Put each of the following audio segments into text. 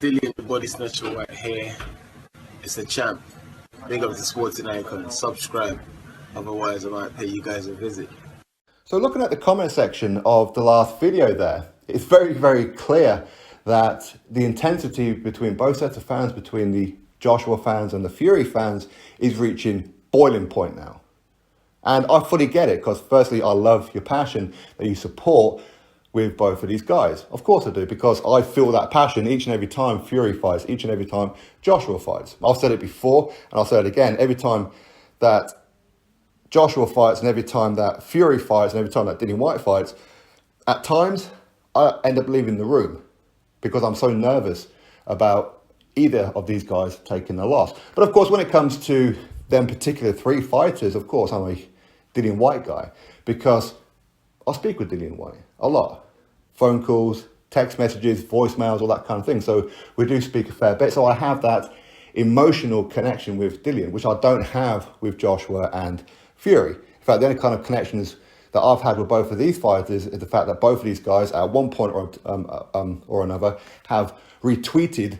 Dillian the Body Snatcher right here. It's a champ. Big up to Sporting Icon. Subscribe. Otherwise, I might pay you guys a visit. So looking at the comment section of the last video there, it's very, very clear that the intensity between both sets of fans, between the Joshua fans and the Fury fans, is reaching boiling point now. And I fully get it, because firstly, I love your passion that you support with both of these guys. Of course I do, because I feel that passion each and every time Fury fights, each and every time Joshua fights. I've said it before, and I'll say it again, every time that Joshua fights and every time that Fury fights and every time that Dillian Whyte fights, at times I end up leaving the room because I'm so nervous about either of these guys taking a loss. But of course, when it comes to them particular three fighters, of course, I'm a Dillian Whyte guy, because I speak with Dillian Whyte a lot. Phone calls, text messages, voicemails, all that kind of thing. So we do speak a fair bit. So I have that emotional connection with Dillian, which I don't have with Joshua and Fury. In fact, the only kind of connections that I've had with both of these fighters is the fact that both of these guys, at one point or another, have retweeted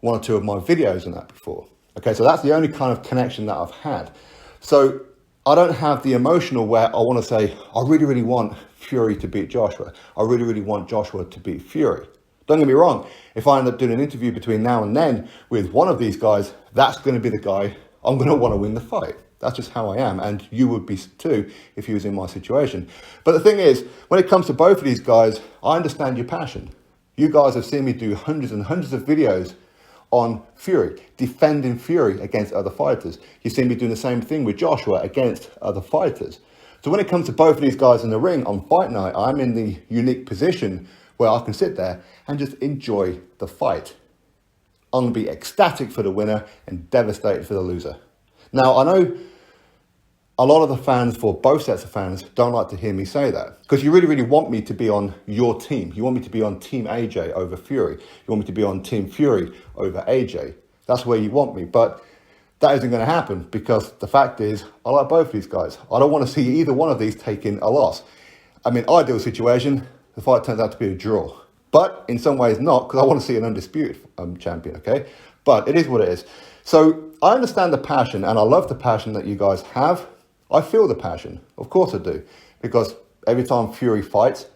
one or two of my videos and that before. Okay, so that's the only kind of connection that I've had. So I don't have the emotional where I want to say, I really, really want Fury to beat Joshua. I really, really want Joshua to beat Fury. Don't get me wrong, if I end up doing an interview between now and then with one of these guys, that's going to be the guy I'm going to want to win the fight. That's just how I am, and you would be too if you was in my situation. But the thing is, when it comes to both of these guys, I understand your passion. You guys have seen me do hundreds and hundreds of videos on Fury, defending Fury against other fighters. You've seen me doing the same thing with Joshua against other fighters. So when it comes to both of these guys in the ring on fight night, I'm in the unique position where I can sit there and just enjoy the fight. I'm going to be ecstatic for the winner and devastated for the loser. Now, I know a lot of the fans for both sets of fans don't like to hear me say that, because you really, really want me to be on your team. You want me to be on Team AJ over Fury. You want me to be on Team Fury over AJ. That's where you want me. But that isn't going to happen, because the fact is, I like both of these guys. I don't want to see either one of these taking a loss. I mean, ideal situation, the fight turns out to be a draw. But in some ways not, because I want to see an undisputed champion, okay? But it is what it is. So I understand the passion, and I love the passion that you guys have. I feel the passion, of course I do, because every time Fury fights,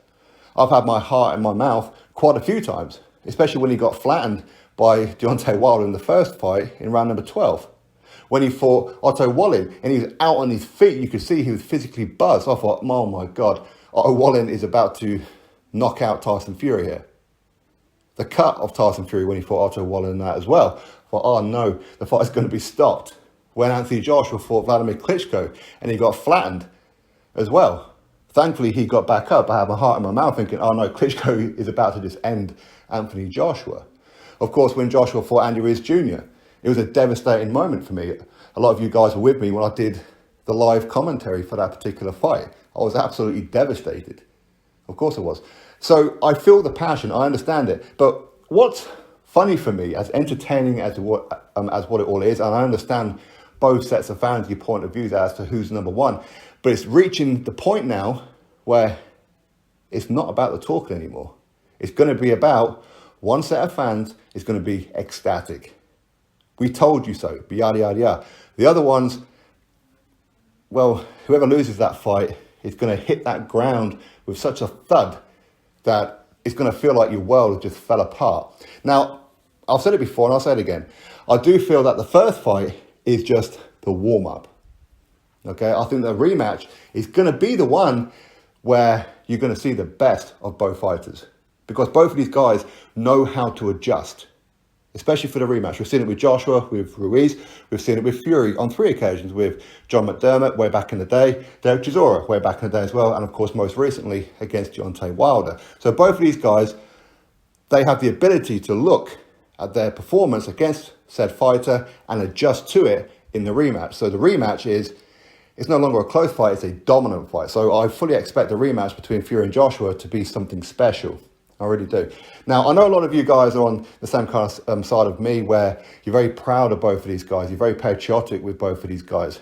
I've had my heart in my mouth quite a few times, especially when he got flattened by Deontay Wilder in the first fight in round number 12. When he fought Otto Wallin and he was out on his feet, you could see he was physically buzzed. I thought, oh my God, Otto Wallin is about to knock out Tyson Fury here. The cut of Tyson Fury when he fought Otto Wallin and that as well. I thought, oh no, the fight is going to be stopped. When Anthony Joshua fought Vladimir Klitschko and he got flattened as well. Thankfully, he got back up. I had my heart in my mouth thinking, oh no, Klitschko is about to just end Anthony Joshua. Of course, when Joshua fought Andy Ruiz Jr., it was a devastating moment for me. A lot of you guys were with me when I did the live commentary for that particular fight. I was absolutely devastated. Of course I was. So I feel the passion, I understand it. But what's funny for me, as entertaining as what it all is, and I understand both sets of fans, your point of views as to who's number one, but it's reaching the point now where it's not about the talking anymore. It's going to be about one set of fans is going to be ecstatic. We told you so, yada, yada, yada. The other ones, well, whoever loses that fight is going to hit that ground with such a thud that it's going to feel like your world just fell apart. Now, I've said it before and I'll say it again. I do feel that the first fight is just the warm-up. Okay, I think the rematch is going to be the one where you're going to see the best of both fighters, because both of these guys know how to adjust, especially for the rematch. We've seen it with Joshua, with Ruiz. We've seen it with Fury on 3 occasions, with John McDermott way back in the day, Derek Chisora way back in the day as well, and of course most recently against Deontay Wilder. So both of these guys, they have the ability to look at their performance against said fighter and adjust to it in the rematch. So the rematch it's no longer a close fight, it's a dominant fight. So I fully expect the rematch between Fury and Joshua to be something special. I really do. Now, I know a lot of you guys are on the same kind of side of me, where you're very proud of both of these guys. You're very patriotic with both of these guys.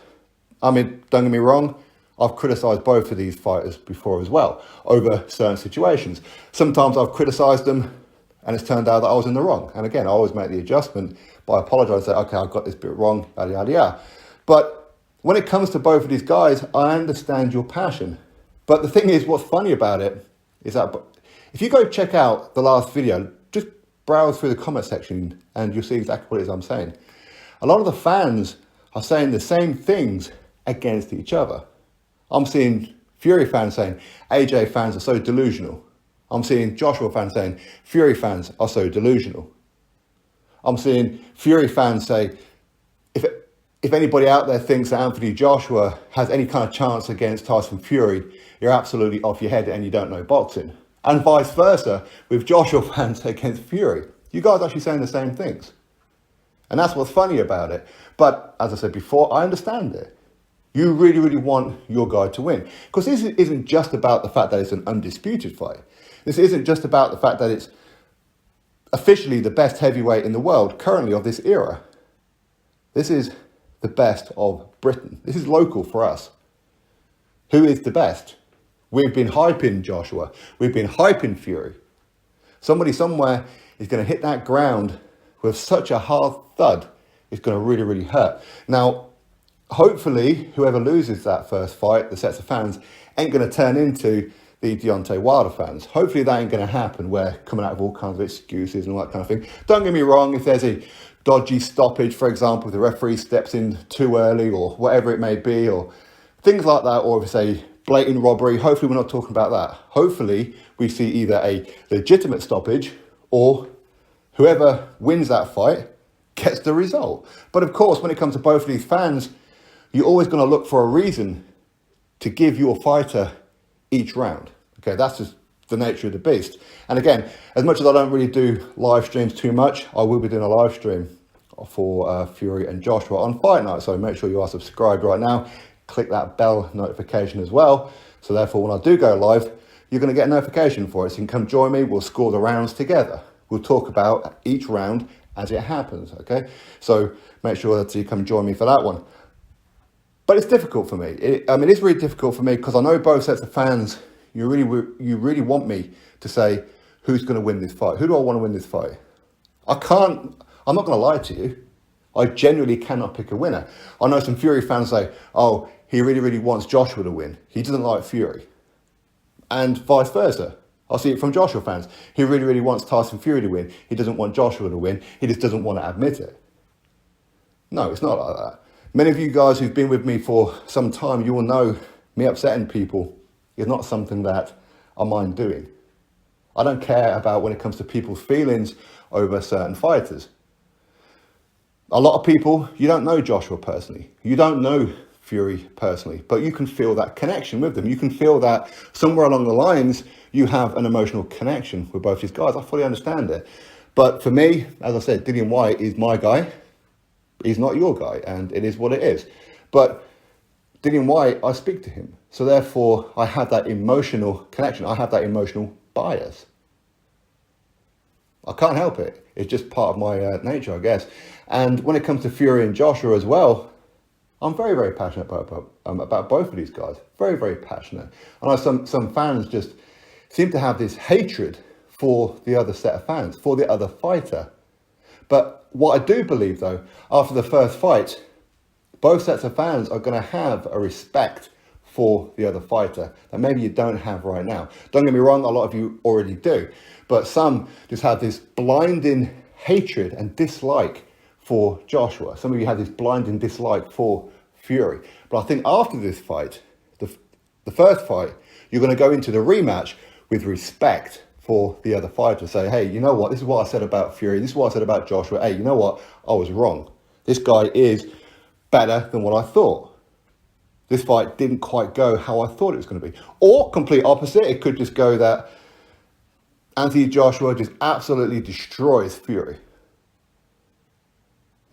I mean, don't get me wrong, I've criticised both of these fighters before as well over certain situations. Sometimes I've criticised them And it's turned out that I was in the wrong. And again, I always make the adjustment by apologizing, say, okay, I got this bit wrong, yada, yada, yada. But when it comes to both of these guys, I understand your passion. But the thing is, what's funny about it is that if you go check out the last video, just browse through the comment section and you'll see exactly what it is I'm saying. A lot of the fans are saying the same things against each other. I'm seeing Fury fans saying AJ fans are so delusional. I'm seeing Joshua fans saying Fury fans are so delusional. I'm seeing Fury fans say, if anybody out there thinks that Anthony Joshua has any kind of chance against Tyson Fury, you're absolutely off your head and you don't know boxing. And vice versa with Joshua fans against Fury. You guys are actually saying the same things. And that's what's funny about it. But as I said before, I understand it. You really, really want your guy to win. Because this isn't just about the fact that it's an undisputed fight. This isn't just about the fact that it's officially the best heavyweight in the world currently of this era. This is the best of Britain. This is local for us. Who is the best? We've been hyping Joshua. We've been hyping Fury. Somebody somewhere is going to hit that ground with such a hard thud. It's going to really, really hurt. Now, hopefully, whoever loses that first fight, the sets of fans, ain't going to turn into the Deontay Wilder fans. Hopefully that ain't going to happen, where coming out of all kinds of excuses and all that kind of thing. Don't get me wrong, if there's a dodgy stoppage, for example, if the referee steps in too early or whatever it may be, or things like that, or if it's a blatant robbery, hopefully we're not talking about that. Hopefully we see either a legitimate stoppage or whoever wins that fight gets the result. But of course, when it comes to both of these fans, you're always going to look for a reason to give your fighter each round. Okay, that's just the nature of the beast. And again, as much as I don't really do live streams too much, I will be doing a live stream for Fury and Joshua on fight night. So make sure you are subscribed right now. Click that bell notification as well. So therefore, when I do go live, you're going to get a notification for it. So you can come join me. We'll score the rounds together. We'll talk about each round as it happens. Okay, so make sure that you come join me for that one. But it's difficult for me. It's really difficult for me because I know both sets of fans, you really want me to say who's going to win this fight. Who do I want to win this fight? I'm not going to lie to you. I genuinely cannot pick a winner. I know some Fury fans say, oh, he really, really wants Joshua to win. He doesn't like Fury. And vice versa. I see it from Joshua fans. He really, really wants Tyson Fury to win. He doesn't want Joshua to win. He just doesn't want to admit it. No, it's not like that. Many of you guys who've been with me for some time, you will know me upsetting people is not something that I mind doing. I don't care about when it comes to people's feelings over certain fighters. A lot of people, you don't know Joshua personally. You don't know Fury personally, but you can feel that connection with them. You can feel that somewhere along the lines, you have an emotional connection with both these guys. I fully understand it. But for me, as I said, Dillian Whyte is my guy. He's not your guy, and it is what it is. But Dillian Whyte, I speak to him. So therefore, I have that emotional connection. I have that emotional bias. I can't help it. It's just part of my nature, I guess. And when it comes to Fury and Joshua as well, I'm very, very passionate about both of these guys. Very, very passionate. I know some fans just seem to have this hatred for the other set of fans, for the other fighter. But what I do believe, though, after the first fight, both sets of fans are going to have a respect for the other fighter that maybe you don't have right now. Don't get me wrong, a lot of you already do. But some just have this blinding hatred and dislike for Joshua. Some of you have this blinding dislike for Fury. But I think after this fight, the first fight, you're going to go into the rematch with respect for the other fighter. Say, hey, you know what? This is what I said about Fury. This is what I said about Joshua. Hey, you know what? I was wrong. This guy is better than what I thought. This fight didn't quite go how I thought it was going to be. Or complete opposite. It could just go that Anthony Joshua just absolutely destroys Fury.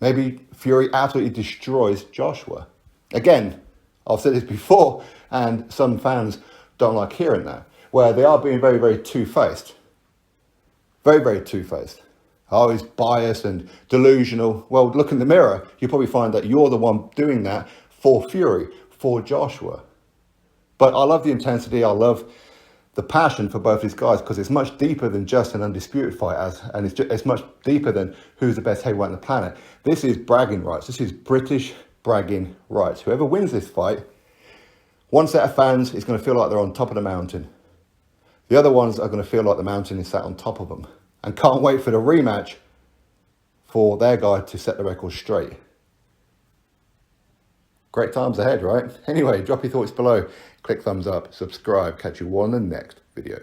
Maybe Fury absolutely destroys Joshua. Again, I've said this before, and some fans don't like hearing that, where they are being very, very two-faced. Very, very two-faced. Oh, he's biased and delusional. Well, look in the mirror. You'll probably find that you're the one doing that for Fury, for Joshua. But I love the intensity. I love the passion for both these guys, because it's much deeper than just an undisputed fight, and it's much deeper than who's the best heavyweight on the planet. This is bragging rights. This is British bragging rights. Whoever wins this fight, one set of fans is going to feel like they're on top of the mountain. The other ones are going to feel like the mountain is sat on top of them, and can't wait for the rematch for their guy to set the record straight. Great times ahead, right? Anyway, drop your thoughts below. Click thumbs up, subscribe. Catch you all in the next video.